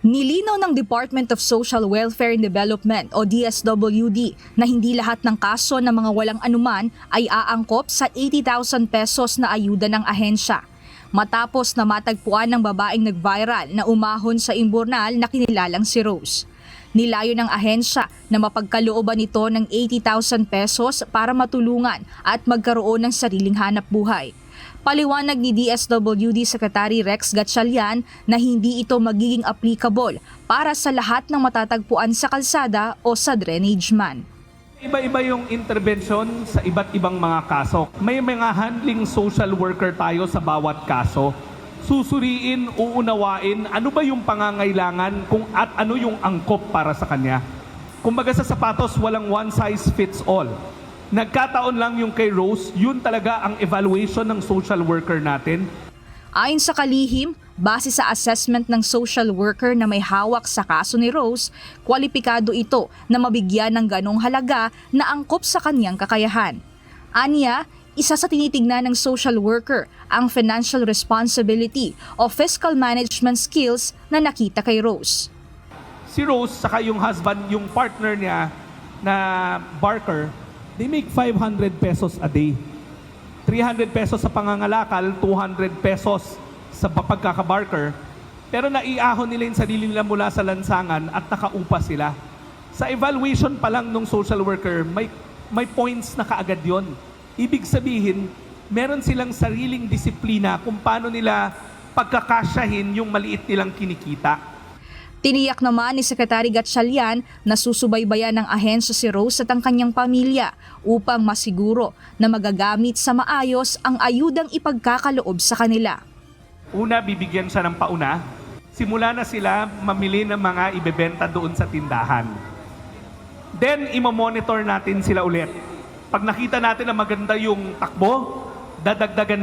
Nilinaw ng Department of Social Welfare and Development o DSWD na hindi lahat ng kaso ng mga walang anuman ay aangkop sa 80,000 pesos na ayuda ng ahensya. Matapos na matagpuan ng babaeng nag-viral na umahon sa imburnal na kinilalang si Rose. Nilayo ng ahensya na mapagkalooban ito ng 80,000 pesos para matulungan at magkaroon ng sariling hanap buhay. Paliwanag ni DSWD Secretary Rex Gatchalian na hindi ito magiging applicable para sa lahat ng matatagpuan sa kalsada o sa drainage man. Iba-iba yung intervention sa iba't ibang mga kaso. May mga handling social worker tayo sa bawat kaso. Susuriin, uunawain, ano ba yung pangangailangan at ano yung angkop para sa kanya. Kumbaga sa sapatos, walang one size fits all. Nagkataon lang yung kay Rose, yun talaga ang evaluation ng social worker natin. Ayon sa kalihim, base sa assessment ng social worker na may hawak sa kaso ni Rose, kwalipikado ito na mabigyan ng ganong halaga na angkop sa kanyang kakayahan. Aniya, isa sa tinitignan ng social worker ang financial responsibility o fiscal management skills na nakita kay Rose. Si Rose, saka yung husband, yung partner niya na Barker, they make 500 pesos a day. 300 pesos sa pangangalakal, 200 pesos sa pagkakabarker. Pero naiahon nila yung sarili nila mula sa lansangan at nakaupa sila. Sa evaluation pa lang ng social worker, may points na kaagad yon. Ibig sabihin, meron silang sariling disiplina kung paano nila pagkakasyahin yung maliit nilang kinikita. Tiniyak naman ni Secretary Gatchalian na susubaybayan ng ahensya si Rose at ang kanyang pamilya upang masiguro na magagamit sa maayos ang ayudang ipagkakaloob sa kanila. Una, bibigyan siya ng pauna. Simula na sila mamili ng mga ibebenta doon sa tindahan. Then, imamonitor natin sila ulit. Pag nakita natin na maganda yung takbo, dadagdagan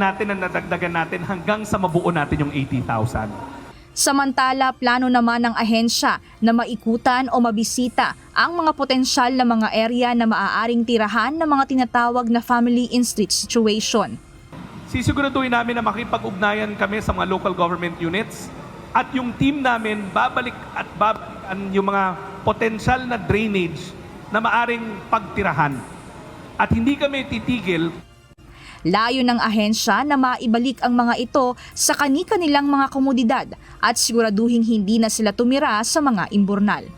natin hanggang sa mabuo natin yung 80,000. Samantala, plano naman ng ahensya na maikutan o mabisita ang mga potensyal na mga area na maaaring tirahan ng mga tinatawag na family in street situation. Sisiguraduhin namin na makipag-ugnayan kami sa mga local government units at yung team namin babalikan yung mga potensyal na drainage na maaaring pagtirahan. At hindi kami titigil. Layo ng ahensya na maibalik ang mga ito sa kani-kanilang mga komodidad at siguraduhin hindi na sila tumira sa mga imburnal.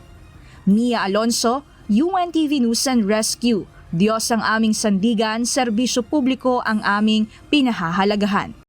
Mia Alonso, UNTV News and Rescue. Diyos ang aming sandigan, serbisyo publiko ang aming pinahahalagahan.